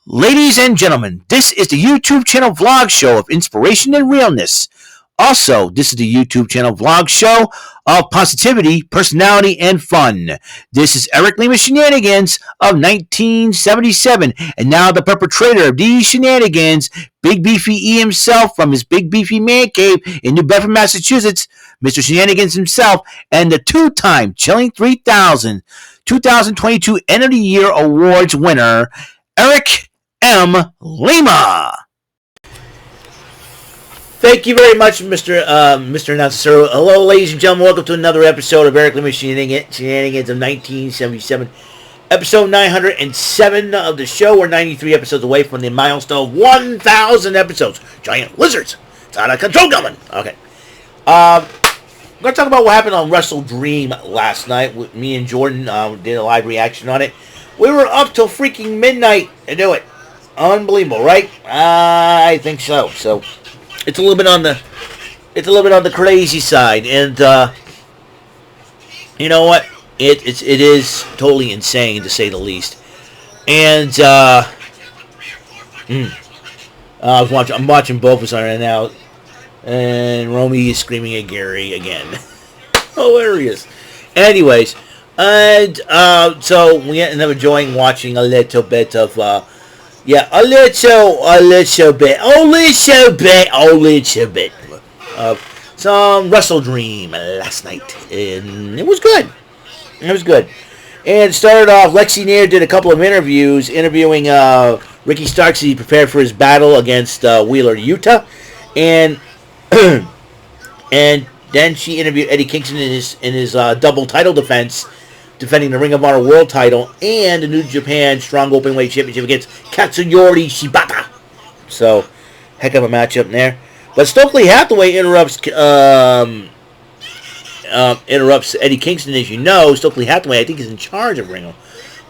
Ladies and gentlemen, this is the YouTube channel vlog show of inspiration and realness. Also, this is the YouTube channel vlog show of positivity, personality, and fun. This is Eric Lima Shenanigans of 1977, and now the perpetrator of these shenanigans, Big Beefy E himself from his Big Beefy Man Cave in New Bedford, Massachusetts, Mr. Shenanigans himself, and the two-time Chilling 3000 2022 End of the Year Awards winner, Eric M. Lima. Thank you very much, Mr. Announcer. Hello, ladies and gentlemen. Welcome to another episode of Eric Lima Shenanigans of 1977. Episode 907 of the show. We're 93 episodes away from the milestone of 1,000 episodes. Giant lizards. It's out of control coming. Okay. I'm going to talk about what happened on WrestleDream last night. Me and Jordan did a live reaction on it. We were up till freaking midnight to do it. Unbelievable, right? I think so. So it's a little bit on the crazy side, and you know what? It is totally insane to say the least. And I'm watching both of us right now, and Romy is screaming at Gary again. Hilarious. Anyways, and so we ended up enjoying watching a little bit of a little bit of some WrestleDream last night, and it was good. And it started off, Lexi Nair did a couple of interviews, interviewing Ricky Starks as he prepared for his battle against Wheeler Yuta, and and then she interviewed Eddie Kingston in his double title defense, defending the Ring of Honor World Title and the New Japan Strong Openweight Championship against Katsuyori Shibata. So, heck of a matchup there. But Stokely Hathaway interrupts Eddie Kingston, as you know. Stokely Hathaway, I think, is in charge of Ring of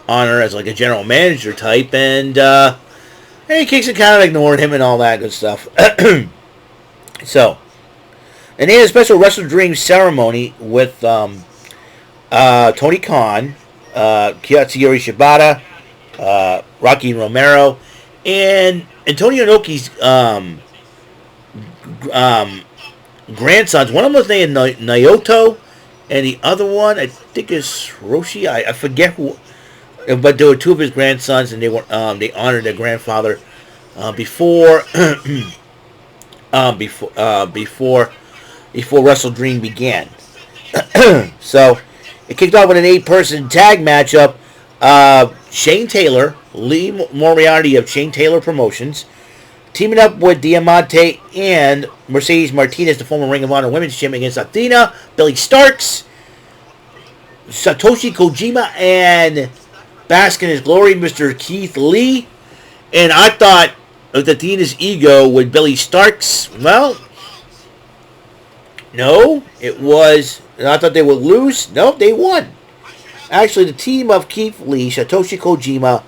Honor as like a general manager type, and Eddie Kingston kind of ignored him and all that good stuff. So, and they had a special WrestleDream ceremony with Tony Khan, Katsuyori Shibata, Rocky Romero, and Antonio Inoki's grandsons. One of them was named Naoto, and the other one, I think, is Roshi. I forget who, but there were two of his grandsons, and they honored their grandfather before WrestleDream began. So it kicked off with an 8-person tag matchup. Shane Taylor, Lee Moriarty of Shane Taylor Promotions, teaming up with Diamante and Mercedes Martinez, the former Ring of Honor Women's Champion, against Athena, Billy Starks, Satoshi Kojima, and bask in his glory, Mr. Keith Lee. And I thought with Athena's ego with Billy Starks, well, no, it was. And I thought they would lose. No, they won. Actually, the team of Keith Lee, Satoshi Kojima,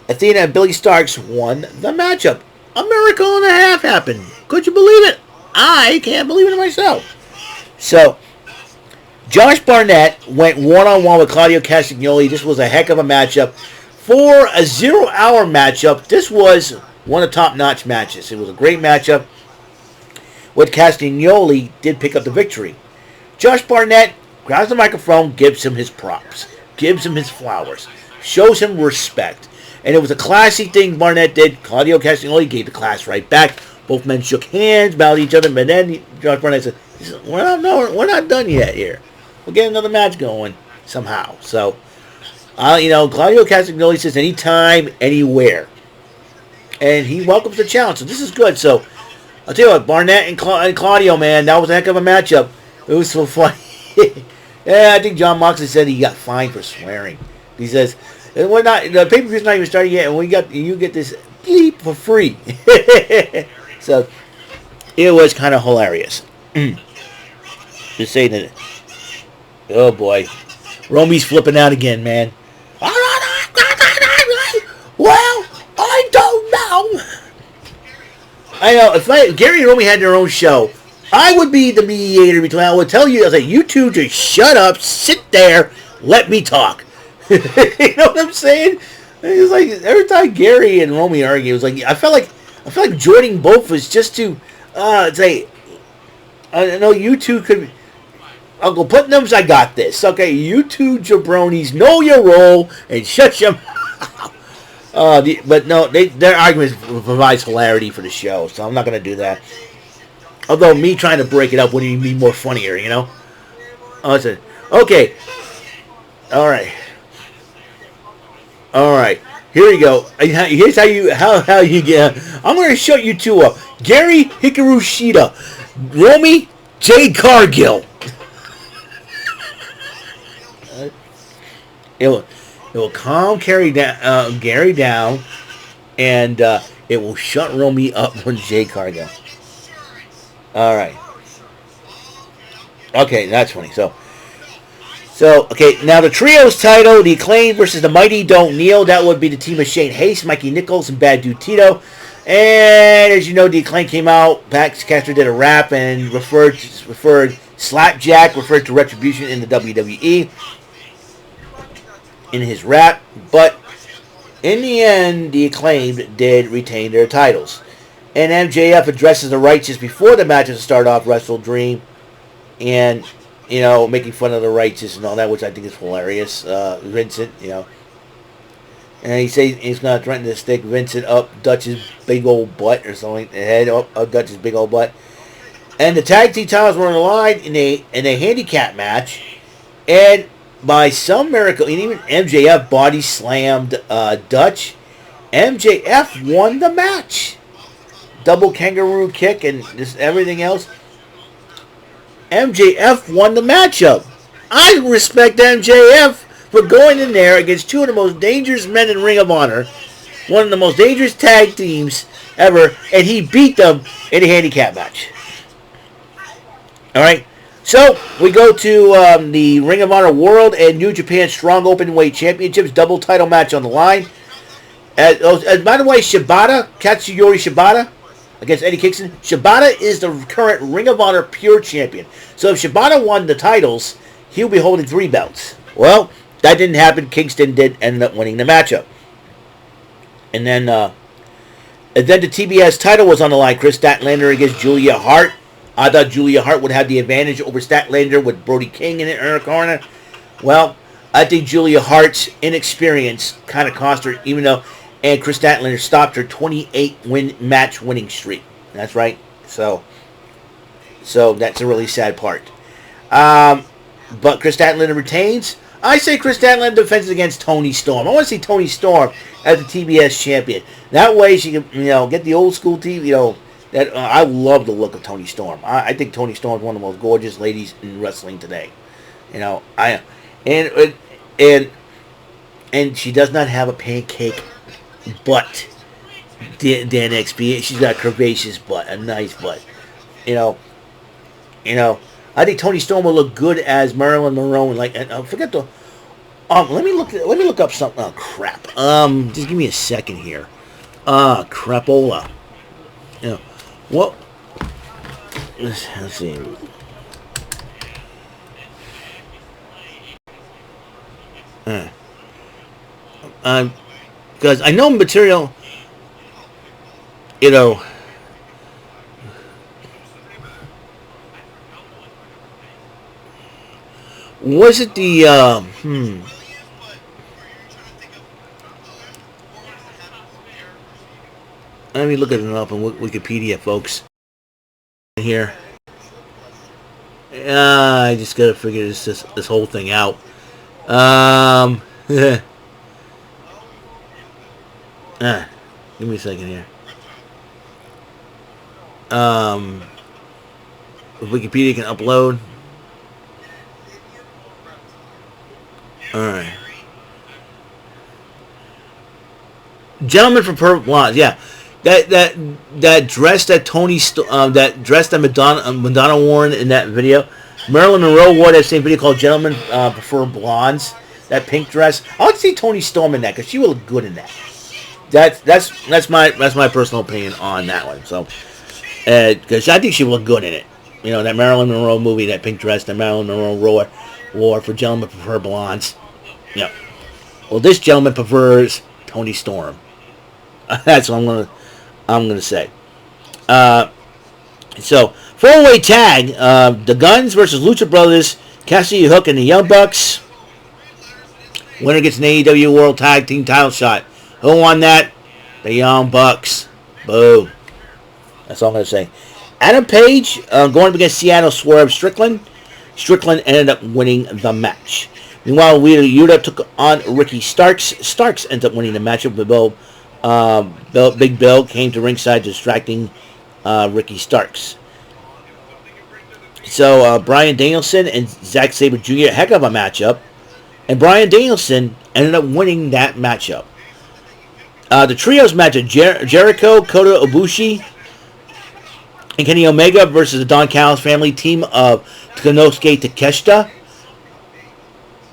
Athena, and Billy Starks won the matchup. A miracle and a half happened. Could you believe it? I can't believe it myself. So, Josh Barnett went one-on-one with Claudio Castagnoli. This was a heck of a matchup. For a 0-hour matchup, this was one of the top-notch matches. It was a great matchup. With Castagnoli did pick up the victory. Josh Barnett grabs the microphone, gives him his props, gives him his flowers, shows him respect. And it was a classy thing Barnett did. Claudio Castagnoli gave the class right back. Both men shook hands, bowed each other, but then Josh Barnett said, we're not done yet here. We'll get another match going somehow. So, Claudio Castagnoli says anytime, anywhere. And he welcomes the challenge. So this is good. So, I'll tell you what, Barnett and Claudio, man, that was a heck of a matchup. It was so funny. Yeah, I think John Moxley said he got fined for swearing. He says, the pay-per-view's not even started yet, and you get this bleep for free. So, it was kind of hilarious. Just saying that. Oh, boy. Romy's flipping out again, man. Well, I don't know. I know, if Gary and Romy had their own show, I would be the mediator between. I would tell you, I was like, you two just shut up, sit there, let me talk. You know what I'm saying? It was like every time Gary and Romy argue, it was like I felt like joining both was just to say, I know you two could. Uncle Putnam's, I got this. Okay, you two jabronis, know your role and shut your mouth. But no, their argument provides hilarity for the show, so I'm not going to do that. Although me trying to break it up wouldn't even be more funnier, you know? Okay. All right. Here we go. Here's how you get. I'm going to show you two up. Gary Hikaru Shida, Romy Jade Cargill. It will calm Gary down, and it will shut Romy up when Jade Cargill. All right. Okay, that's funny. So okay, now the trios title, the Acclaim versus the Mighty Don't Kneel. That would be the team of Shane Haste, Mikey Nichols, and Bad Dude Tito. And as you know, the Acclaim came out. Max Caster did a rap and referred Slapjack, referred to Retribution in the WWE in his rap. But in the end, the Acclaimed did retain their titles. And MJF addresses the Righteous before the match to start off WrestleDream, and making fun of the Righteous and all that, which I think is hilarious. Vincent, and he says he's going to threaten to stick Vincent up Dutch's big old butt or something, the head up Dutch's big old butt. And the tag team titles were on the line in a handicap match, and by some miracle, and even MJF body slammed Dutch. MJF won the match. Double kangaroo kick and just everything else. MJF won the matchup. I respect MJF for going in there against two of the most dangerous men in Ring of Honor, one of the most dangerous tag teams ever, and he beat them in a handicap match. All right, so we go to the Ring of Honor World and New Japan Strong Openweight Championships, double title match on the line. By the way, Katsuyori Shibata against Eddie Kingston. Shibata is the current Ring of Honor Pure Champion. So if Shibata won the titles, he'll be holding 3 belts. Well, that didn't happen. Kingston did end up winning the matchup. And then the TBS title was on the line. Chris Statlander against Julia Hart. I thought Julia Hart would have the advantage over Statlander with Brody King in her corner. Well, I think Julia Hart's inexperience kind of cost her, and Chris Statlander stopped her 28 match winning streak. That's right. So that's a really sad part. But Chris Statlander retains. I say Chris Statlander defends against Toni Storm. I want to see Toni Storm as the TBS champion. That way she can, get the old school TV. I love the look of Toni Storm. I think Toni Storm is one of the most gorgeous ladies in wrestling today. And she does not have a pancake butt. Dan XP. She's got a curvaceous butt, a nice butt. I think Toni Storm will look good as Marilyn Monroe. Forget the. Let me look up something. Oh crap. Just give me a second here. Crapola. What? Let's see. Because I know material. Was it the Let me look it up on Wikipedia, folks. Here, I just gotta figure this whole thing out. Give me a second here. If Wikipedia can upload. Alright. Gentleman from Purple Blondes, yeah. That dress that that Madonna wore in that video. Marilyn Monroe wore that same video called Gentlemen Prefer Blondes. That pink dress. I like to see Toni Storm in that because she will look good in that. That's my personal opinion on that one. So, because I think she will look good in it. That Marilyn Monroe movie, that pink dress that Marilyn Monroe wore for Gentlemen Prefer Blondes. Yep. Well, this gentleman prefers Tony Storm. That's what I'm gonna say. So 4-way tag, the Guns versus Lucha Brothers, Cassidy Hook and the Young Bucks. Winner gets an AEW World Tag Team title shot. Who won that? The Young Bucks. Boo. That's all I'm going to say. Adam Page going up against Seattle Swerve Strickland. Strickland ended up winning the match. Meanwhile, Yuta took on Ricky Starks. Starks ended up winning the matchup. Big Bill came to ringside distracting Ricky Starks. So Bryan Danielson and Zack Sabre Jr. heck of a matchup. And Bryan Danielson ended up winning that matchup. The trios matchup, Jericho, Kota Ibushi, and Kenny Omega versus the Don Callis family team of Konosuke Takeshita,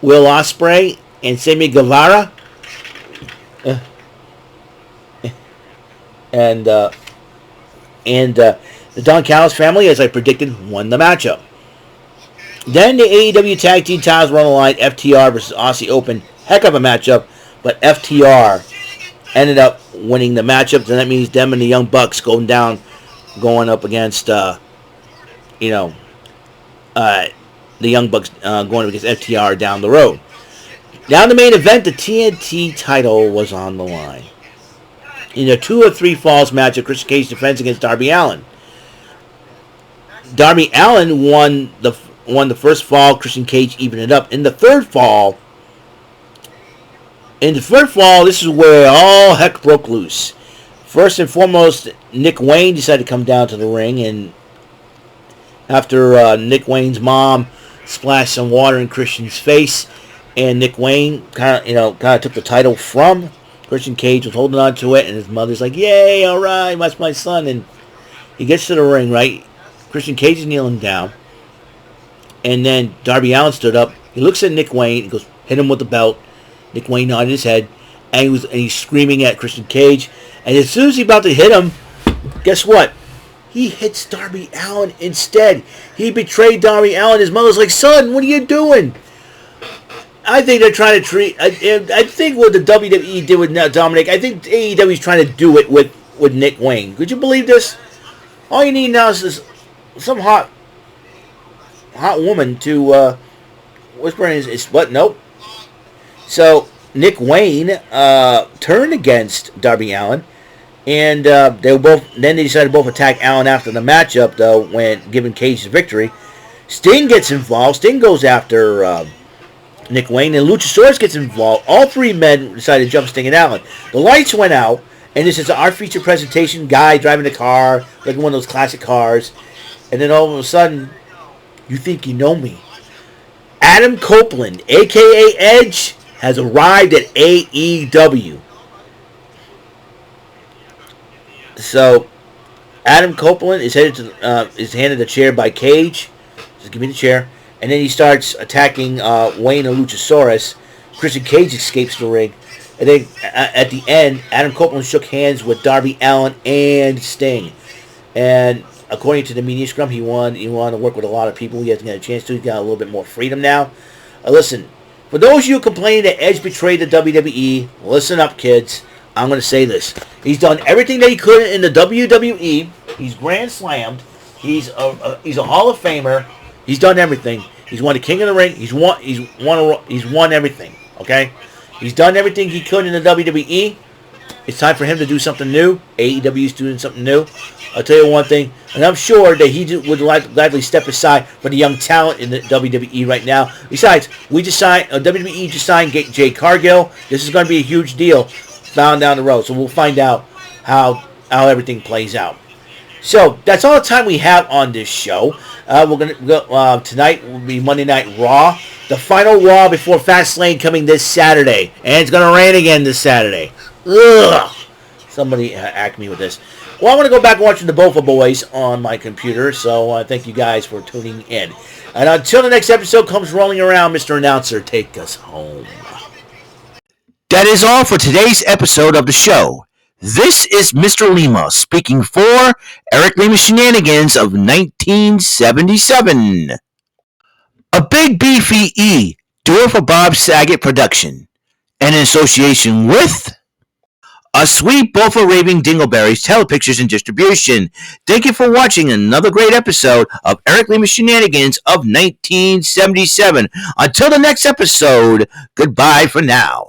Will Ospreay, and Sammy Guevara. And the Don Callis family, as I predicted, won the matchup. Then the AEW Tag Team titles were on the line. FTR versus Aussie Open. Heck of a matchup, but FTR ended up winning the matchup. And that means them and the Young Bucks going up against, the Young Bucks going up against FTR down the road. Down the main event, the TNT title was on the line. In a 2 or 3 falls matchup, Christian Cage defends against Darby Allin. Darby Allin won the first fall. Christian Cage evened it up. In the third fall, this is where all heck broke loose. First and foremost, Nick Wayne decided to come down to the ring, and after Nick Wayne's mom splashed some water in Christian's face, and Nick Wayne kind of took the title from Christian Cage, was holding on to it, and his mother's like, "Yay, all right, that's my son." And he gets to the ring, right? Christian Cage is kneeling down, and then Darby Allin stood up. He looks at Nick Wayne. He goes, "Hit him with the belt." Nick Wayne nodded his head, and he's screaming at Christian Cage. And as soon as he's about to hit him, guess what? He hits Darby Allin instead. He betrayed Darby Allin. His mother's like, "Son, what are you doing?" I think they're trying to treat. I think what the WWE did with Dominic, I think AEW is trying to do it with Nick Wayne. Could you believe this? All you need now is some hot woman to whisper in his butt. Nope. So Nick Wayne turned against Darby Allin, and they decided to both attack Allin after the matchup, though, when giving Cage the victory. Sting gets involved. Sting goes after Nick Wayne, and Luchasaurus gets involved. All 3 men decided to jump Sting and Allin. The lights went out, and this is our feature presentation. Guy driving the car, like one of those classic cars, and then all of a sudden, you think you know me. Adam Copeland, a.k.a. Edge, has arrived at AEW. So, Adam Copeland is handed a chair by Cage. Just give me the chair. And then he starts attacking Wayne and Luchasaurus. Christian Cage escapes the ring. And then at the end, Adam Copeland shook hands with Darby Allin and Sting. And according to the media scrum, he wanted to work with a lot of people. He hasn't got a chance to. He's got a little bit more freedom now. Listen, for those of you complaining that Edge betrayed the WWE, listen up, kids. I'm going to say this. He's done everything that he could in the WWE. He's grand slammed. He's a Hall of Famer. He's done everything. He's won the King of the Ring. He's won everything. Okay? He's done everything he could in the WWE. It's time for him to do something new. AEW is doing something new. I'll tell you one thing, and I'm sure that he would gladly step aside for the young talent in the WWE right now. Besides, WWE just signed Jay Cargill. This is going to be a huge deal down the road. So we'll find out how everything plays out. So that's all the time we have on this show. We're gonna go tonight. Will be Monday Night Raw, the final Raw before Fastlane coming this Saturday, and it's gonna rain again this Saturday. Ugh! Somebody act me with this. Well, I'm gonna go back watching the Bofa Boys on my computer. So thank you guys for tuning in. And until the next episode comes rolling around, Mr. Announcer, take us home. That is all for today's episode of the show. This is Mr. Lima speaking for Eric Lima Shenanigans of 1977. A Big Beefy E, do it for Bob Saget production, and in association with A sweet bowl for raving dingleberries, telepictures, and distribution. Thank you for watching another great episode of Eric Lima Shenanigans of 1977. Until the next episode, goodbye for now.